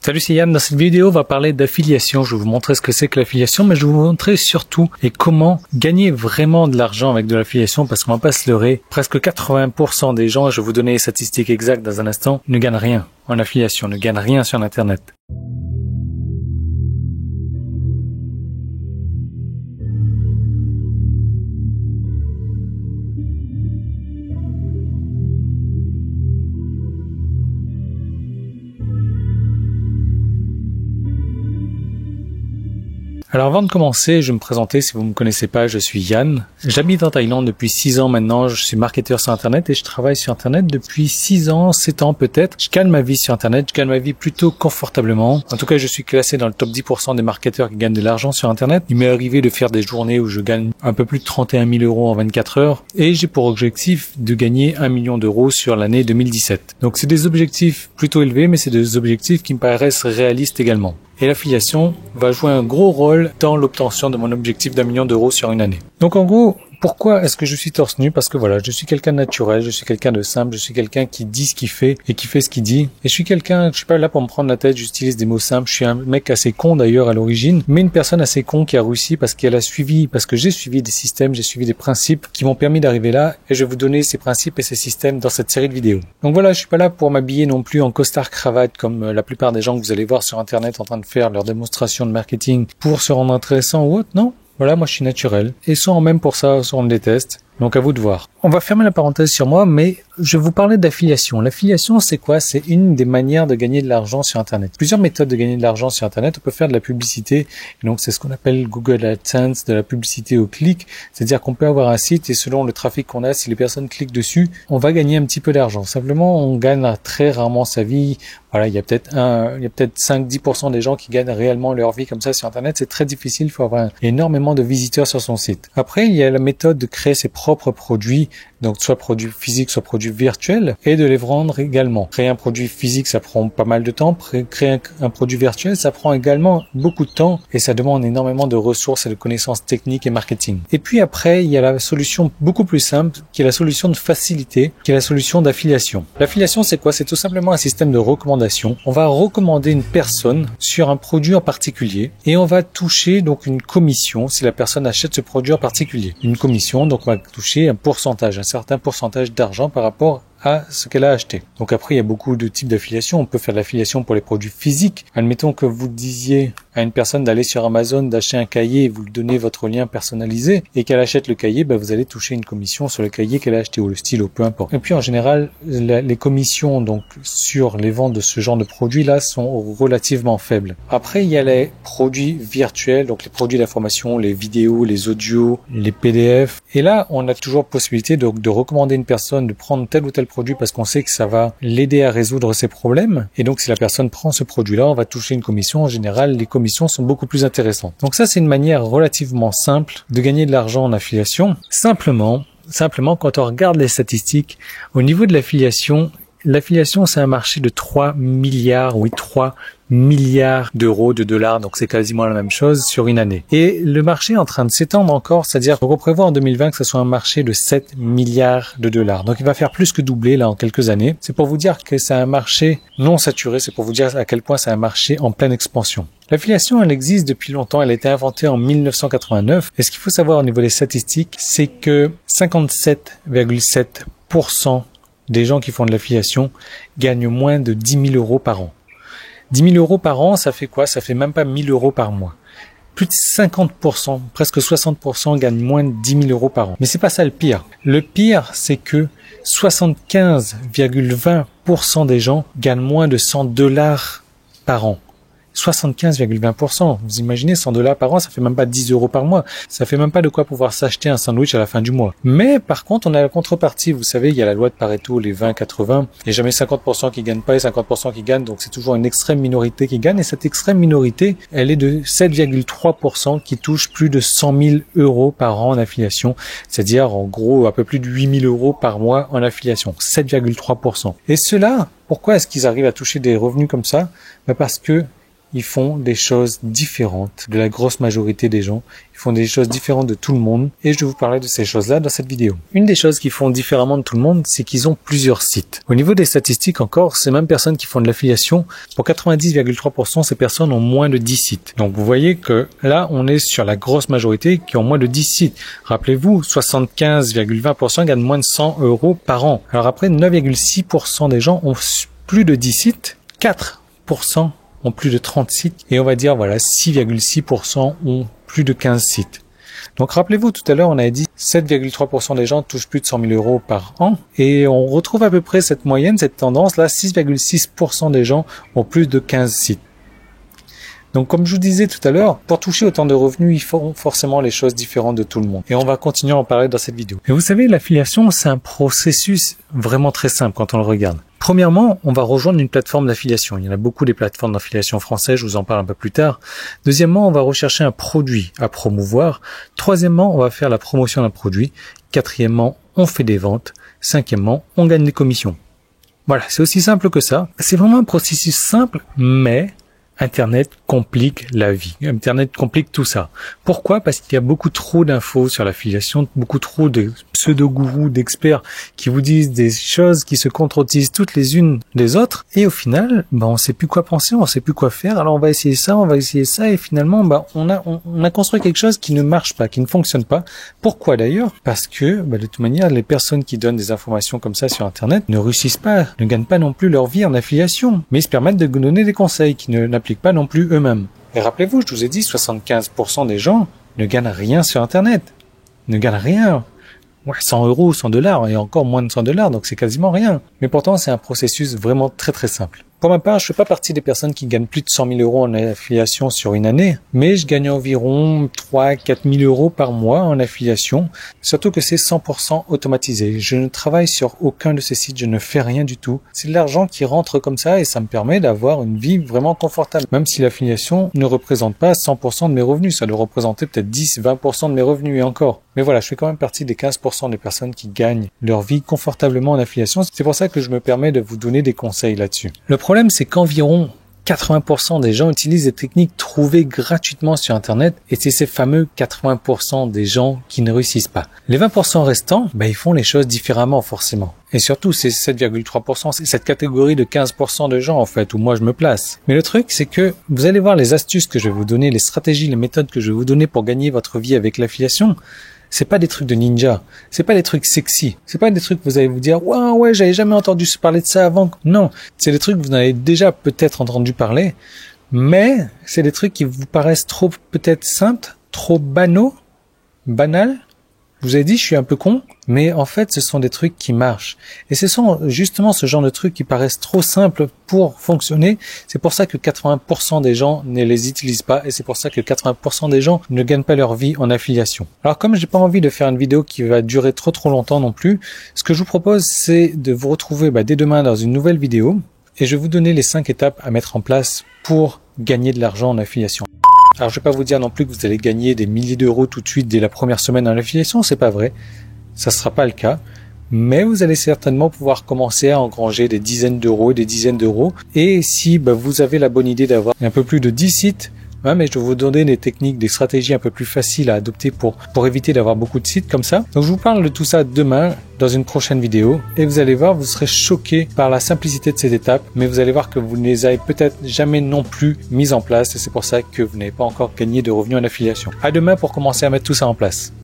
Salut, c'est Yann. Dans cette vidéo, on va parler d'affiliation. Je vais vous montrer ce que c'est que l'affiliation, mais je vais vous montrer surtout et comment gagner vraiment de l'argent avec de l'affiliation, parce qu'on va pas se leurrer. Presque 80% des gens, je vais vous donner les statistiques exactes dans un instant, ne gagnent rien en affiliation, ne gagnent rien sur Internet. Alors avant de commencer, je vais me présenter si vous ne me connaissez pas, je suis Yann. J'habite en Thaïlande depuis 6 ans maintenant, je suis marketeur sur Internet et je travaille sur Internet depuis 6 ans, 7 ans peut-être. Je gagne ma vie sur Internet, je gagne ma vie plutôt confortablement. En tout cas, je suis classé dans le top 10% des marketeurs qui gagnent de l'argent sur Internet. Il m'est arrivé de faire des journées où je gagne un peu plus de 31 000 euros en 24 heures et j'ai pour objectif de gagner 1 million d'euros sur l'année 2017. Donc c'est des objectifs plutôt élevés, mais c'est des objectifs qui me paraissent réalistes également. Et l'affiliation va jouer un gros rôle dans l'obtention de mon objectif d'1 million d'euros sur une année. Donc en gros, pourquoi est-ce que je suis torse nu? Parce que voilà, je suis quelqu'un de naturel, je suis quelqu'un de simple, je suis quelqu'un qui dit ce qu'il fait et qui fait ce qu'il dit. Et je suis quelqu'un, je suis pas là pour me prendre la tête, j'utilise des mots simples. Je suis un mec assez con d'ailleurs à l'origine, mais une personne assez con qui a réussi parce qu'elle a suivi, parce que j'ai suivi des systèmes, j'ai suivi des principes qui m'ont permis d'arriver là. Et je vais vous donner ces principes et ces systèmes dans cette série de vidéos. Donc voilà, je suis pas là pour m'habiller non plus en costard cravate comme la plupart des gens que vous allez voir sur Internet en train de faire leur démonstration de marketing pour se rendre intéressant ou autre, non. Voilà, moi je suis naturel. Et soit on m'aime pour ça, soit on me déteste. Donc à vous de voir. On va fermer la parenthèse sur moi, mais je vais vous parler d'affiliation. L'affiliation, c'est quoi? C'est une des manières de gagner de l'argent sur Internet. Plusieurs méthodes de gagner de l'argent sur Internet. On peut faire de la publicité. Et donc c'est ce qu'on appelle Google AdSense, de la publicité au clic. C'est-à-dire qu'on peut avoir un site et selon le trafic qu'on a, si les personnes cliquent dessus, on va gagner un petit peu d'argent. Simplement, on gagne très rarement sa vie. Voilà, il y a peut-être 5-10% des gens qui gagnent réellement leur vie comme ça sur Internet. C'est très difficile. Il faut avoir énormément de visiteurs sur son site. Après, il y a la méthode de créer ses propres produits, donc soit produits physiques, soit produits virtuels, et de les vendre également. Créer un produit physique, ça prend pas mal de temps. Créer un produit virtuel, ça prend également beaucoup de temps et ça demande énormément de ressources et de connaissances techniques et marketing. Et puis après, il y a la solution beaucoup plus simple, qui est la solution de facilité, qui est la solution d'affiliation. L'affiliation, c'est quoi? C'est tout simplement un système de recommandation. On va recommander une personne sur un produit en particulier et on va toucher donc une commission si la personne achète ce produit en particulier. Une commission, donc on va toucher un pourcentage, un certain pourcentage d'argent par rapport à ce qu'elle a acheté. Donc après, il y a beaucoup de types d'affiliation. On peut faire de l'affiliation pour les produits physiques. Admettons que vous disiez à une personne d'aller sur Amazon, d'acheter un cahier, vous lui donnez votre lien personnalisé et qu'elle achète le cahier, vous allez toucher une commission sur le cahier qu'elle a acheté ou le stylo, peu importe. Et puis en général, les commissions donc sur les ventes de ce genre de produits-là sont relativement faibles. Après, il y a les produits virtuels, donc les produits d'information, les vidéos, les audios, les PDF. Et là, on a toujours possibilité de recommander une personne de prendre tel ou tel produit parce qu'on sait que ça va l'aider à résoudre ses problèmes. Et donc, si la personne prend ce produit-là, on va toucher une commission. En général, les commissions sont beaucoup plus intéressantes. Donc ça, c'est une manière relativement simple de gagner de l'argent en affiliation. Simplement, quand on regarde les statistiques, au niveau de l'affiliation, c'est un marché de 3 milliards d'euros, de dollars, donc c'est quasiment la même chose sur une année. Et le marché est en train de s'étendre encore, c'est-à-dire qu'on prévoit en 2020 que ce soit un marché de 7 milliards de dollars. Donc il va faire plus que doubler là en quelques années. C'est pour vous dire que c'est un marché non saturé, c'est pour vous dire à quel point c'est un marché en pleine expansion. L'affiliation, elle existe depuis longtemps, elle a été inventée en 1989. Et ce qu'il faut savoir au niveau des statistiques, c'est que 57,7% des gens qui font de l'affiliation gagnent moins de 10 000 euros par an. 10 000 euros par an, ça fait quoi? Ça fait même pas 1 000 euros par mois. Plus de 50%, presque 60% gagnent moins de 10 000 euros par an. Mais c'est pas ça le pire. Le pire, c'est que 75,20% des gens gagnent moins de 100 dollars par an. 75,20%. Vous imaginez, 100 dollars par an, ça fait même pas 10 euros par mois. Ça fait même pas de quoi pouvoir s'acheter un sandwich à la fin du mois. Mais par contre, on a la contrepartie. Vous savez, il y a la loi de Pareto, les 20-80. Il n'y a jamais 50% qui gagnent pas et 50% qui gagnent. Donc c'est toujours une extrême minorité qui gagne. Et cette extrême minorité, elle est de 7,3% qui touche plus de 100 000 euros par an en affiliation. C'est-à-dire, en gros, un peu plus de 8 000 euros par mois en affiliation. 7,3%. Et cela, pourquoi est-ce qu'ils arrivent à toucher des revenus comme ça? Parce que ils font des choses différentes de la grosse majorité des gens. Ils font des choses différentes de tout le monde et je vais vous parler de ces choses-là dans cette vidéo. Une des choses qu'ils font différemment de tout le monde, c'est qu'ils ont plusieurs sites. Au niveau des statistiques encore, ces mêmes personnes qui font de l'affiliation, pour 90,3%, ces personnes ont moins de 10 sites. Donc vous voyez que là, on est sur la grosse majorité qui ont moins de 10 sites. Rappelez-vous, 75,20% gagnent moins de 100 € par an. Alors après, 9,6% des gens ont plus de 10 sites, 4% ont plus de 30 sites et on va dire voilà 6,6% ont plus de 15 sites. Donc rappelez-vous tout à l'heure on avait dit 7,3% des gens touchent plus de 100 000 € par an et on retrouve à peu près cette moyenne, cette tendance là, 6,6% des gens ont plus de 15 sites. Donc comme je vous disais tout à l'heure, pour toucher autant de revenus, il faut forcément les choses différentes de tout le monde. Et on va continuer à en parler dans cette vidéo. Et vous savez, l'affiliation, c'est un processus vraiment très simple quand on le regarde. Premièrement, on va rejoindre une plateforme d'affiliation. Il y en a beaucoup des plateformes d'affiliation françaises, je vous en parle un peu plus tard. Deuxièmement, on va rechercher un produit à promouvoir. Troisièmement, on va faire la promotion d'un produit. Quatrièmement, on fait des ventes. Cinquièmement, on gagne des commissions. Voilà, c'est aussi simple que ça. C'est vraiment un processus simple, mais Internet complique la vie. Internet complique tout ça. Pourquoi? Parce qu'il y a beaucoup trop d'infos sur l'affiliation, beaucoup trop de pseudo-gourous, d'experts qui vous disent des choses qui se contredisent toutes les unes des autres. Et au final, on sait plus quoi penser, on sait plus quoi faire. Alors on va essayer ça, on va essayer ça. Et finalement, on a construit quelque chose qui ne marche pas, qui ne fonctionne pas. Pourquoi d'ailleurs? Parce que, de toute manière, les personnes qui donnent des informations comme ça sur Internet ne réussissent pas, ne gagnent pas non plus leur vie en affiliation. Mais ils se permettent de donner des conseils qui n'appliquent pas non plus eux-mêmes. Et rappelez-vous, je vous ai dit, 75% des gens ne gagnent rien sur Internet. Ne gagnent rien. Ouais, 100 €, 100 $, et encore moins de 100 $, donc c'est quasiment rien. Mais pourtant, c'est un processus vraiment très très simple. Pour ma part, je fais pas partie des personnes qui gagnent plus de 100 000 € en affiliation sur une année, mais je gagne environ 3-4 000 € par mois en affiliation, surtout que c'est 100% automatisé. Je ne travaille sur aucun de ces sites, je ne fais rien du tout. C'est de l'argent qui rentre comme ça et ça me permet d'avoir une vie vraiment confortable. Même si l'affiliation ne représente pas 100% de mes revenus, ça doit représenter peut-être 10-20% de mes revenus et encore. Mais voilà, je fais quand même partie des 15% des personnes qui gagnent leur vie confortablement en affiliation. C'est pour ça que je me permets de vous donner des conseils là-dessus. Le problème, c'est qu'environ 80% des gens utilisent des techniques trouvées gratuitement sur Internet et c'est ces fameux 80% des gens qui ne réussissent pas. Les 20% restants, ils font les choses différemment forcément. Et surtout, c'est 7,3%, c'est cette catégorie de 15% de gens en fait où moi je me place. Mais le truc, c'est que vous allez voir les astuces que je vais vous donner, les stratégies, les méthodes que je vais vous donner pour gagner votre vie avec l'affiliation. C'est pas des trucs de ninja, c'est pas des trucs sexy, c'est pas des trucs que vous allez vous dire ouais j'avais jamais entendu parler de ça avant. Non, c'est des trucs que vous en avez déjà peut-être entendu parler, mais c'est des trucs qui vous paraissent trop peut-être simples, trop banals. Je vous ai dit, je suis un peu con, mais en fait, ce sont des trucs qui marchent. Et ce sont justement ce genre de trucs qui paraissent trop simples pour fonctionner. C'est pour ça que 80% des gens ne les utilisent pas et c'est pour ça que 80% des gens ne gagnent pas leur vie en affiliation. Alors comme j'ai pas envie de faire une vidéo qui va durer trop longtemps non plus, ce que je vous propose, c'est de vous retrouver dès demain dans une nouvelle vidéo et je vais vous donner les 5 étapes à mettre en place pour gagner de l'argent en affiliation. Alors, je vais pas vous dire non plus que vous allez gagner des milliers d'euros tout de suite dès la première semaine en affiliation, c'est pas vrai. Ça sera pas le cas. Mais vous allez certainement pouvoir commencer à engranger des dizaines d'euros, des dizaines d'euros. Et si vous avez la bonne idée d'avoir un peu plus de 10 sites, mais je vais vous donner des techniques, des stratégies un peu plus faciles à adopter pour éviter d'avoir beaucoup de sites comme ça. Donc je vous parle de tout ça demain dans une prochaine vidéo et vous allez voir, vous serez choqués par la simplicité de ces étapes, mais vous allez voir que vous ne les avez peut-être jamais non plus mises en place et c'est pour ça que vous n'avez pas encore gagné de revenus en affiliation. À demain pour commencer à mettre tout ça en place.